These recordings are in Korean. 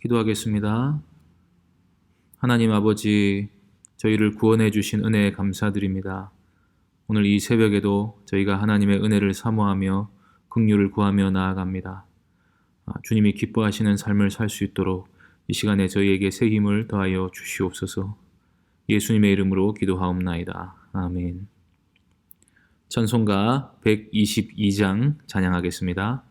기도하겠습니다. 하나님 아버지, 저희를 구원해 주신 은혜에 감사드립니다. 오늘 이 새벽에도 저희가 하나님의 은혜를 사모하며 긍휼을 구하며 나아갑니다. 주님이 기뻐하시는 삶을 살 수 있도록 이 시간에 저희에게 새 힘을 더하여 주시옵소서. 예수님의 이름으로 기도하옵나이다. 아멘. 찬송가 122장 찬양하겠습니다.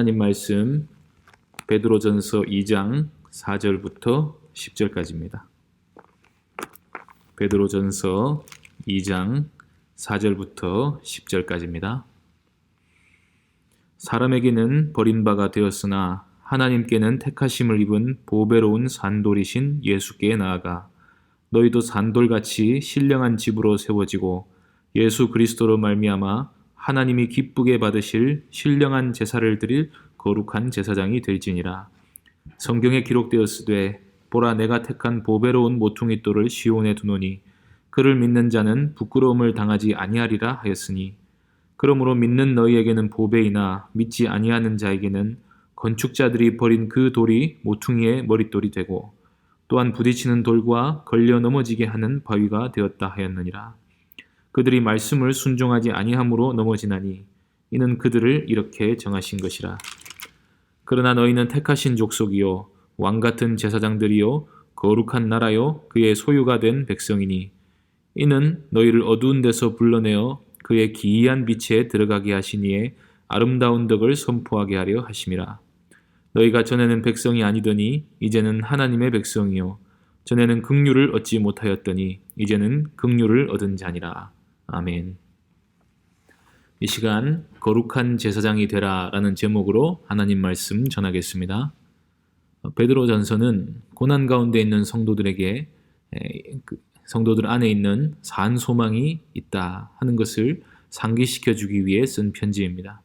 하나님 말씀 베드로전서 2장 4절부터 10절까지입니다. 베드로전서 2장 4절부터 10절까지입니다. 사람에게는 버림바가 되었으나 하나님께는 택하심을 입은 보배로운 산돌이신 예수께 나아가 너희도 산돌같이 신령한 집으로 세워지고 예수 그리스도로 말미암아 하나님이 기쁘게 받으실 신령한 제사를 드릴 거룩한 제사장이 될지니라. 성경에 기록되었으되 보라 내가 택한 보배로운 모퉁이 돌을 시온에 두노니 그를 믿는 자는 부끄러움을 당하지 아니하리라 하였으니 그러므로 믿는 너희에게는 보배이나 믿지 아니하는 자에게는 건축자들이 버린 그 돌이 모퉁이의 머릿돌이 되고 또한 부딪히는 돌과 걸려 넘어지게 하는 바위가 되었다 하였느니라. 그들이 말씀을 순종하지 아니함으로 넘어지나니 이는 그들을 이렇게 정하신 것이라. 그러나 너희는 택하신 족속이요 왕같은 제사장들이요 거룩한 나라요 그의 소유가 된 백성이니 이는 너희를 어두운 데서 불러내어 그의 기이한 빛에 들어가게 하시니에 아름다운 덕을 선포하게 하려 하심이라. 너희가 전에는 백성이 아니더니 이제는 하나님의 백성이요 전에는 긍휼을 얻지 못하였더니 이제는 긍휼을 얻은 자니라. 아멘. 이 시간 거룩한 제사장이 되라 라는 제목으로 하나님 말씀 전하겠습니다. 베드로전서는 고난 가운데 있는 성도들에게 성도들 안에 있는 산 소망이 있다 하는 것을 상기시켜주기 위해 쓴 편지입니다.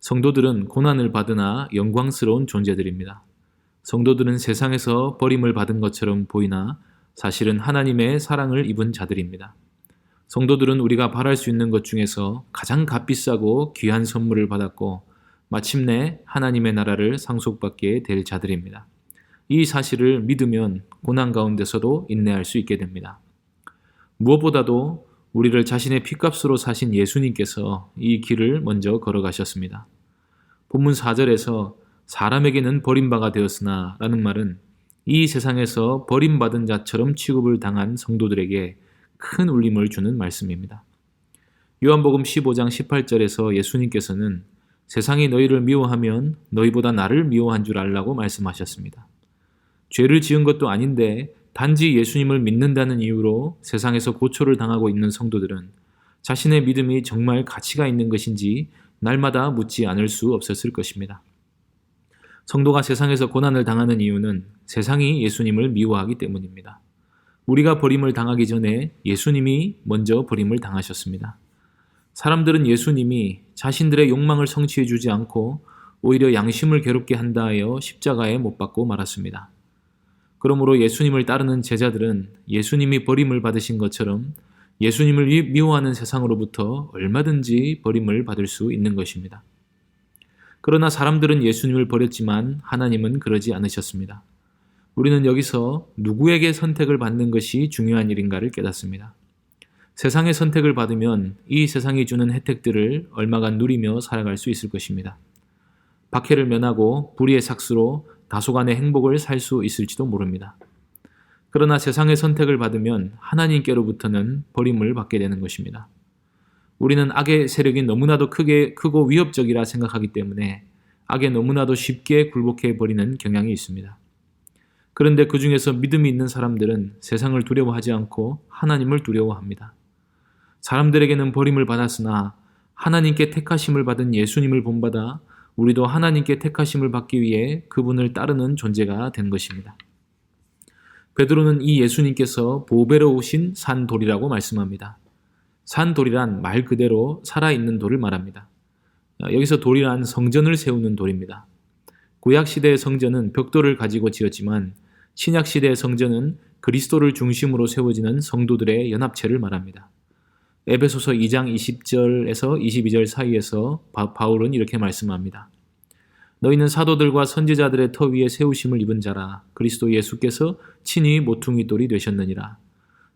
성도들은 고난을 받으나 영광스러운 존재들입니다. 성도들은 세상에서 버림을 받은 것처럼 보이나 사실은 하나님의 사랑을 입은 자들입니다. 성도들은 우리가 바랄 수 있는 것 중에서 가장 값비싸고 귀한 선물을 받았고 마침내 하나님의 나라를 상속받게 될 자들입니다. 이 사실을 믿으면 고난 가운데서도 인내할 수 있게 됩니다. 무엇보다도 우리를 자신의 피값으로 사신 예수님께서 이 길을 먼저 걸어가셨습니다. 본문 4절에서 사람에게는 버림바가 되었으나 라는 말은 이 세상에서 버림받은 자처럼 취급을 당한 성도들에게 큰 울림을 주는 말씀입니다. 요한복음 15장 18절에서 예수님께서는 세상이 너희를 미워하면 너희보다 나를 미워한 줄 알라고 말씀하셨습니다. 죄를 지은 것도 아닌데 단지 예수님을 믿는다는 이유로 세상에서 고초를 당하고 있는 성도들은 자신의 믿음이 정말 가치가 있는 것인지 날마다 묻지 않을 수 없었을 것입니다. 성도가 세상에서 고난을 당하는 이유는 세상이 예수님을 미워하기 때문입니다. 우리가 버림을 당하기 전에 예수님이 먼저 버림을 당하셨습니다. 사람들은 예수님이 자신들의 욕망을 성취해 주지 않고 오히려 양심을 괴롭게 한다 하여 십자가에 못 박고 말았습니다. 그러므로 예수님을 따르는 제자들은 예수님이 버림을 받으신 것처럼 예수님을 미워하는 세상으로부터 얼마든지 버림을 받을 수 있는 것입니다. 그러나 사람들은 예수님을 버렸지만 하나님은 그러지 않으셨습니다. 우리는 여기서 누구에게 선택을 받는 것이 중요한 일인가를 깨닫습니다. 세상의 선택을 받으면 이 세상이 주는 혜택들을 얼마간 누리며 살아갈 수 있을 것입니다. 박해를 면하고 불의의 삭수로 다소간의 행복을 살 수 있을지도 모릅니다. 그러나 세상의 선택을 받으면 하나님께로부터는 버림을 받게 되는 것입니다. 우리는 악의 세력이 너무나도 크고 위협적이라 생각하기 때문에 악에 너무나도 쉽게 굴복해 버리는 경향이 있습니다. 그런데 그 중에서 믿음이 있는 사람들은 세상을 두려워하지 않고 하나님을 두려워합니다. 사람들에게는 버림을 받았으나 하나님께 택하심을 받은 예수님을 본받아 우리도 하나님께 택하심을 받기 위해 그분을 따르는 존재가 된 것입니다. 베드로는 이 예수님께서 보배로우신 산돌이라고 말씀합니다. 산돌이란 말 그대로 살아있는 돌을 말합니다. 여기서 돌이란 성전을 세우는 돌입니다. 구약시대의 성전은 벽돌을 가지고 지었지만 신약시대의 성전은 그리스도를 중심으로 세워지는 성도들의 연합체를 말합니다. 에베소서 2장 20절에서 22절 사이에서 바울은 이렇게 말씀합니다. 너희는 사도들과 선지자들의 터 위에 세우심을 입은 자라. 그리스도 예수께서 친히 모퉁이 돌이 되셨느니라.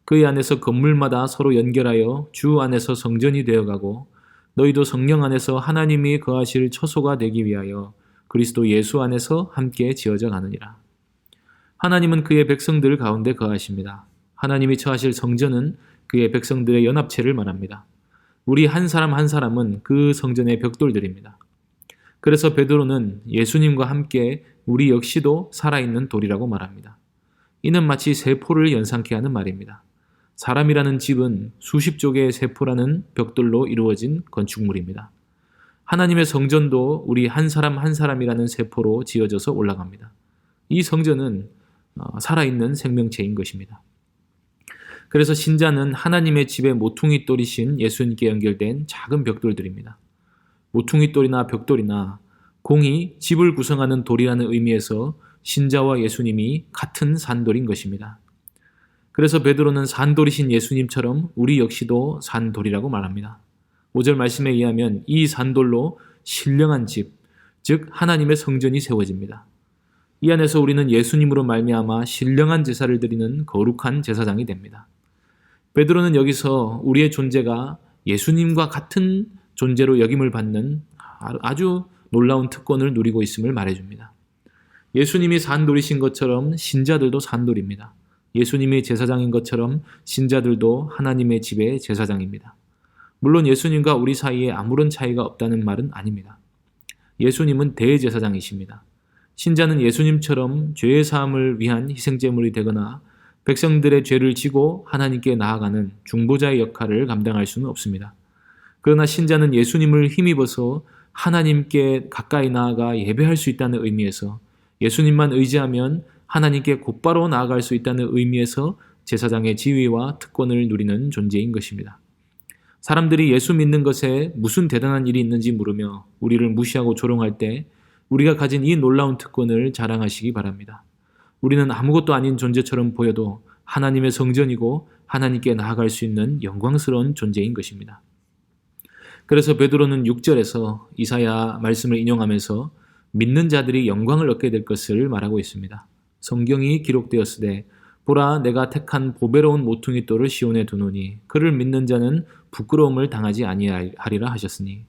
그의 안에서 건물마다 서로 연결하여 주 안에서 성전이 되어가고 너희도 성령 안에서 하나님이 거하실 처소가 되기 위하여 그리스도 예수 안에서 함께 지어져 가느니라. 하나님은 그의 백성들 가운데 거하십니다. 하나님이 처하실 성전은 그의 백성들의 연합체를 말합니다. 우리 한 사람 한 사람은 그 성전의 벽돌들입니다. 그래서 베드로는 예수님과 함께 우리 역시도 살아있는 돌이라고 말합니다. 이는 마치 세포를 연상케 하는 말입니다. 사람이라는 집은 수십 쪽의 세포라는 벽돌로 이루어진 건축물입니다. 하나님의 성전도 우리 한 사람 한 사람이라는 세포로 지어져서 올라갑니다. 이 성전은 살아있는 생명체인 것입니다. 그래서 신자는 하나님의 집의 모퉁이 돌이신 예수님께 연결된 작은 벽돌들입니다. 모퉁이 돌이나 벽돌이나 공이 집을 구성하는 돌이라는 의미에서 신자와 예수님이 같은 산돌인 것입니다. 그래서 베드로는 산돌이신 예수님처럼 우리 역시도 산돌이라고 말합니다. 5절 말씀에 의하면 이 산돌로 신령한 집, 즉 하나님의 성전이 세워집니다. 이 안에서 우리는 예수님으로 말미암아 신령한 제사를 드리는 거룩한 제사장이 됩니다. 베드로는 여기서 우리의 존재가 예수님과 같은 존재로 여김을 받는 아주 놀라운 특권을 누리고 있음을 말해줍니다. 예수님이 산돌이신 것처럼 신자들도 산돌입니다. 예수님이 제사장인 것처럼 신자들도 하나님의 집의 제사장입니다. 물론 예수님과 우리 사이에 아무런 차이가 없다는 말은 아닙니다. 예수님은 대제사장이십니다. 신자는 예수님처럼 죄의 사함을 위한 희생제물이 되거나 백성들의 죄를 지고 하나님께 나아가는 중보자의 역할을 감당할 수는 없습니다. 그러나 신자는 예수님을 힘입어서 하나님께 가까이 나아가 예배할 수 있다는 의미에서, 예수님만 의지하면 하나님께 곧바로 나아갈 수 있다는 의미에서 제사장의 지위와 특권을 누리는 존재인 것입니다. 사람들이 예수 믿는 것에 무슨 대단한 일이 있는지 물으며 우리를 무시하고 조롱할 때 우리가 가진 이 놀라운 특권을 자랑하시기 바랍니다. 우리는 아무것도 아닌 존재처럼 보여도 하나님의 성전이고 하나님께 나아갈 수 있는 영광스러운 존재인 것입니다. 그래서 베드로는 6절에서 이사야 말씀을 인용하면서 믿는 자들이 영광을 얻게 될 것을 말하고 있습니다. 성경이 기록되었으되 보라 내가 택한 보배로운 모퉁이 돌을 시온에 두노니 그를 믿는 자는 부끄러움을 당하지 아니하리라 하셨으니,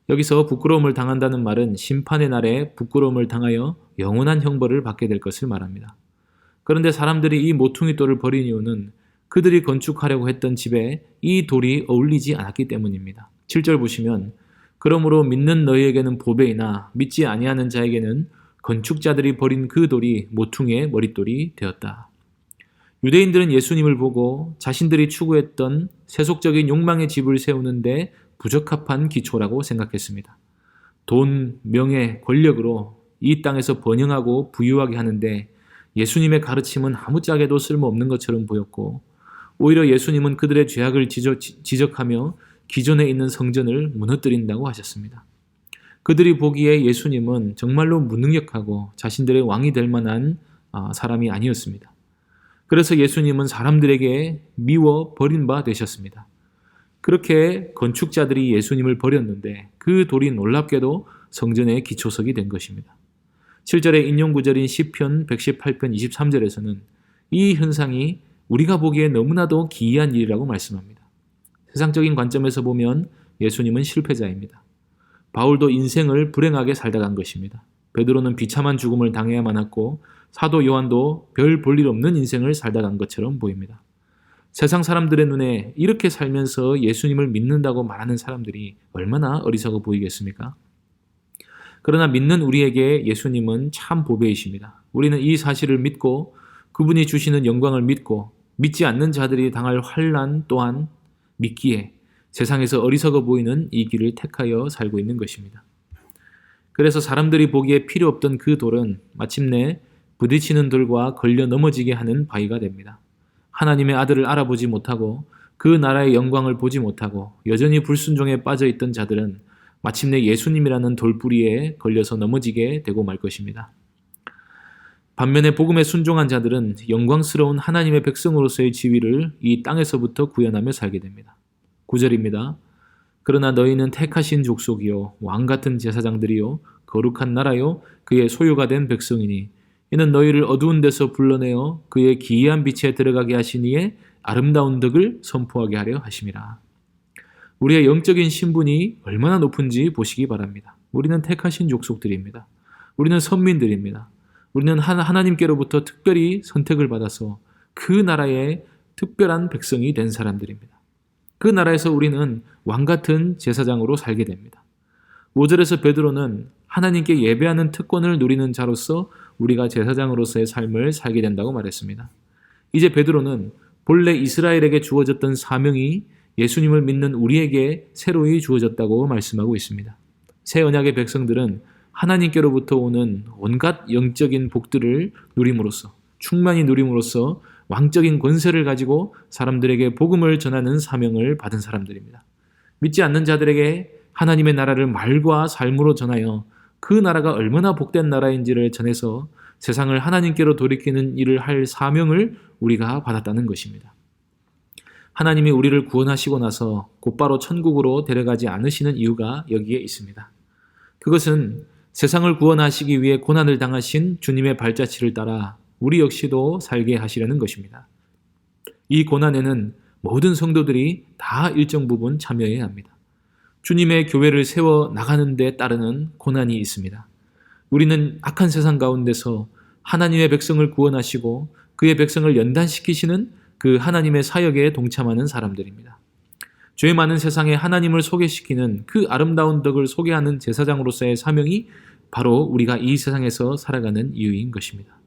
여기서 부끄러움을 당한다는 말은 심판의 날에 부끄러움을 당하여 영원한 형벌을 받게 될 것을 말합니다. 그런데 사람들이 이 모퉁이 돌을 버린 이유는 그들이 건축하려고 했던 집에 이 돌이 어울리지 않았기 때문입니다. 7절 보시면 그러므로 믿는 너희에게는 보배이나 믿지 아니하는 자에게는 건축자들이 버린 그 돌이 모퉁이의 머릿돌이 되었다. 유대인들은 예수님을 보고 자신들이 추구했던 세속적인 욕망의 집을 세우는데 부적합한 기초라고 생각했습니다. 돈, 명예, 권력으로 이 땅에서 번영하고 부유하게 하는데 예수님의 가르침은 아무짝에도 쓸모없는 것처럼 보였고, 오히려 예수님은 그들의 죄악을 지적하며 기존에 있는 성전을 무너뜨린다고 하셨습니다. 그들이 보기에 예수님은 정말로 무능력하고 자신들의 왕이 될 만한 사람이 아니었습니다. 그래서 예수님은 사람들에게 미워 버린 바 되셨습니다. 그렇게 건축자들이 예수님을 버렸는데 그 돌이 놀랍게도 성전의 기초석이 된 것입니다. 7절의 인용 구절인 시편 118편 23절에서는 이 현상이 우리가 보기에 너무나도 기이한 일이라고 말씀합니다. 세상적인 관점에서 보면 예수님은 실패자입니다. 바울도 인생을 불행하게 살다 간 것입니다. 베드로는 비참한 죽음을 당해야만 했고 사도 요한도 별 볼 일 없는 인생을 살다 간 것처럼 보입니다. 세상 사람들의 눈에 이렇게 살면서 예수님을 믿는다고 말하는 사람들이 얼마나 어리석어 보이겠습니까? 그러나 믿는 우리에게 예수님은 참 보배이십니다. 우리는 이 사실을 믿고 그분이 주시는 영광을 믿고 믿지 않는 자들이 당할 환난 또한 믿기에 세상에서 어리석어 보이는 이 길을 택하여 살고 있는 것입니다. 그래서 사람들이 보기에 필요 없던 그 돌은 마침내 부딪히는 돌과 걸려 넘어지게 하는 바위가 됩니다. 하나님의 아들을 알아보지 못하고 그 나라의 영광을 보지 못하고 여전히 불순종에 빠져있던 자들은 마침내 예수님이라는 돌뿌리에 걸려서 넘어지게 되고 말 것입니다. 반면에 복음에 순종한 자들은 영광스러운 하나님의 백성으로서의 지위를 이 땅에서부터 구현하며 살게 됩니다. 9절입니다. 그러나 너희는 택하신 족속이요 왕같은 제사장들이요 거룩한 나라요 그의 소유가 된 백성이니 이는 너희를 어두운 데서 불러내어 그의 기이한 빛에 들어가게 하시니에 아름다운 덕을 선포하게 하려 하심이라. 우리의 영적인 신분이 얼마나 높은지 보시기 바랍니다. 우리는 택하신 족속들입니다. 우리는 선민들입니다. 우리는 하나님께로부터 특별히 선택을 받아서 그 나라의 특별한 백성이 된 사람들입니다. 그 나라에서 우리는 왕같은 제사장으로 살게 됩니다. 5절에서 베드로는 하나님께 예배하는 특권을 누리는 자로서 우리가 제사장으로서의 삶을 살게 된다고 말했습니다. 이제 베드로는 본래 이스라엘에게 주어졌던 사명이 예수님을 믿는 우리에게 새로이 주어졌다고 말씀하고 있습니다. 새 언약의 백성들은 하나님께로부터 오는 온갖 영적인 복들을 누림으로써, 충만히 누림으로써 왕적인 권세를 가지고 사람들에게 복음을 전하는 사명을 받은 사람들입니다. 믿지 않는 자들에게 하나님의 나라를 말과 삶으로 전하여 그 나라가 얼마나 복된 나라인지를 전해서 세상을 하나님께로 돌이키는 일을 할 사명을 우리가 받았다는 것입니다. 하나님이 우리를 구원하시고 나서 곧바로 천국으로 데려가지 않으시는 이유가 여기에 있습니다. 그것은 세상을 구원하시기 위해 고난을 당하신 주님의 발자취를 따라 우리 역시도 살게 하시려는 것입니다. 이 고난에는 모든 성도들이 다 일정 부분 참여해야 합니다. 주님의 교회를 세워 나가는 데 따르는 고난이 있습니다. 우리는 악한 세상 가운데서 하나님의 백성을 구원하시고 그의 백성을 연단시키시는 그 하나님의 사역에 동참하는 사람들입니다. 죄 많은 세상에 하나님을 소개시키는 그 아름다운 덕을 소개하는 제사장으로서의 사명이 바로 우리가 이 세상에서 살아가는 이유인 것입니다.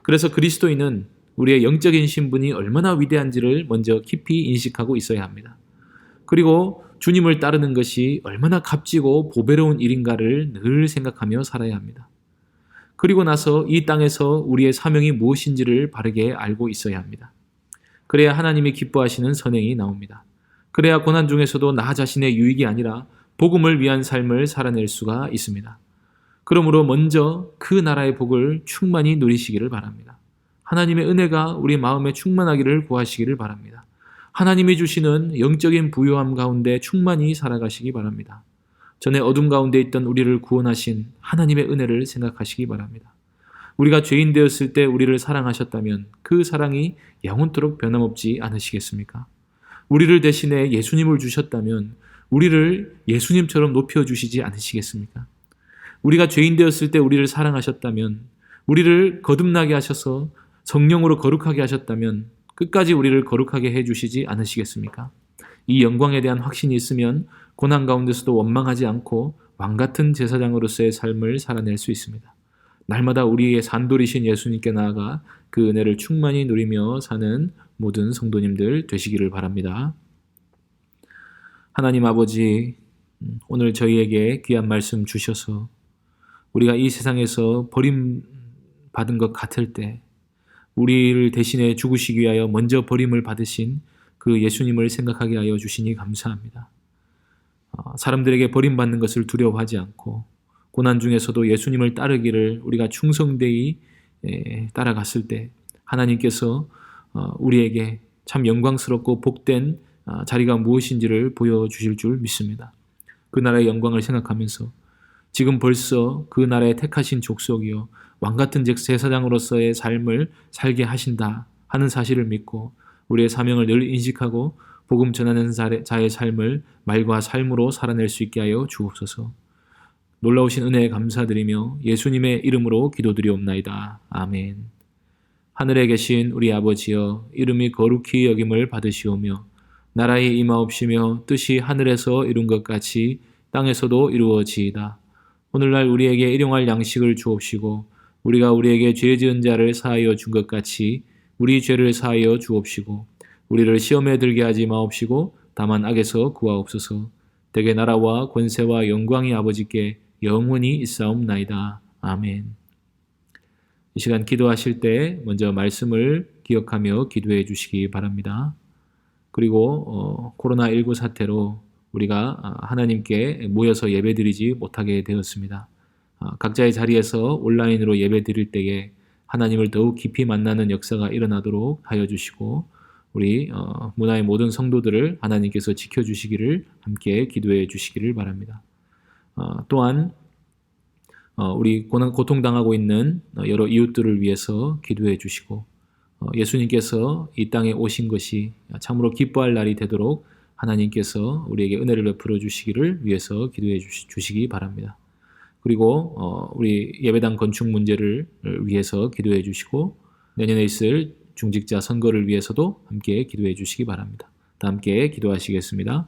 그래서 그리스도인은 우리의 영적인 신분이 얼마나 위대한지를 먼저 깊이 인식하고 있어야 합니다. 그리고 주님을 따르는 것이 얼마나 값지고 보배로운 일인가를 늘 생각하며 살아야 합니다. 그리고 나서 이 땅에서 우리의 사명이 무엇인지를 바르게 알고 있어야 합니다. 그래야 하나님이 기뻐하시는 선행이 나옵니다. 그래야 고난 중에서도 나 자신의 유익이 아니라 복음을 위한 삶을 살아낼 수가 있습니다. 그러므로 먼저 그 나라의 복을 충만히 누리시기를 바랍니다. 하나님의 은혜가 우리 마음에 충만하기를 구하시기를 바랍니다. 하나님이 주시는 영적인 부요함 가운데 충만히 살아가시기 바랍니다. 전에 어둠 가운데 있던 우리를 구원하신 하나님의 은혜를 생각하시기 바랍니다. 우리가 죄인 되었을 때 우리를 사랑하셨다면 그 사랑이 영원토록 변함없지 않으시겠습니까? 우리를 대신해 예수님을 주셨다면 우리를 예수님처럼 높여주시지 않으시겠습니까? 우리가 죄인 되었을 때 우리를 사랑하셨다면, 우리를 거듭나게 하셔서 성령으로 거룩하게 하셨다면 끝까지 우리를 거룩하게 해주시지 않으시겠습니까? 이 영광에 대한 확신이 있으면 고난 가운데서도 원망하지 않고 왕같은 제사장으로서의 삶을 살아낼 수 있습니다. 날마다 우리의 산돌이신 예수님께 나아가 그 은혜를 충만히 누리며 사는 모든 성도님들 되시기를 바랍니다. 하나님 아버지, 오늘 저희에게 귀한 말씀 주셔서 우리가 이 세상에서 버림받은 것 같을 때 우리를 대신해 죽으시기 위하여 먼저 버림을 받으신 그 예수님을 생각하게 하여 주시니 감사합니다. 사람들에게 버림받는 것을 두려워하지 않고 고난 중에서도 예수님을 따르기를 우리가 충성되이 따라갔을 때 하나님께서 우리에게 참 영광스럽고 복된 자리가 무엇인지를 보여주실 줄 믿습니다. 그 나라의 영광을 생각하면서 지금 벌써 그 나라의 택하신 족속이요 왕같은 제사장으로서의 삶을 살게 하신다 하는 사실을 믿고 우리의 사명을 늘 인식하고 복음 전하는 자의 삶을 말과 삶으로 살아낼 수 있게 하여 주옵소서. 놀라우신 은혜에 감사드리며 예수님의 이름으로 기도드리옵나이다. 아멘. 하늘에 계신 우리 아버지여, 이름이 거룩히 여김을 받으시오며 나라의 임하옵시며 뜻이 하늘에서 이룬 것 같이 땅에서도 이루어지이다. 오늘날 우리에게 일용할 양식을 주옵시고 우리가 우리에게 죄 지은 자를 사하여 준 것 같이 우리 죄를 사하여 주옵시고 우리를 시험에 들게 하지 마옵시고 다만 악에서 구하옵소서. 대개 나라와 권세와 영광이 아버지께 영원히 있사옵나이다. 아멘. 이 시간 기도하실 때 먼저 말씀을 기억하며 기도해 주시기 바랍니다. 그리고 코로나19 사태로 우리가 하나님께 모여서 예배드리지 못하게 되었습니다. 각자의 자리에서 온라인으로 예배드릴 때에 하나님을 더욱 깊이 만나는 역사가 일어나도록 하여 주시고 우리 문화의 모든 성도들을 하나님께서 지켜주시기를 함께 기도해 주시기를 바랍니다. 또한 우리 고통당하고 있는 여러 이웃들을 위해서 기도해 주시고 예수님께서 이 땅에 오신 것이 참으로 기뻐할 날이 되도록 하나님께서 우리에게 은혜를 베풀어 주시기를 위해서 기도해 주시기 바랍니다. 그리고 우리 예배당 건축 문제를 위해서 기도해 주시고 내년에 있을 중직자 선거를 위해서도 함께 기도해 주시기 바랍니다. 다 함께 기도하시겠습니다.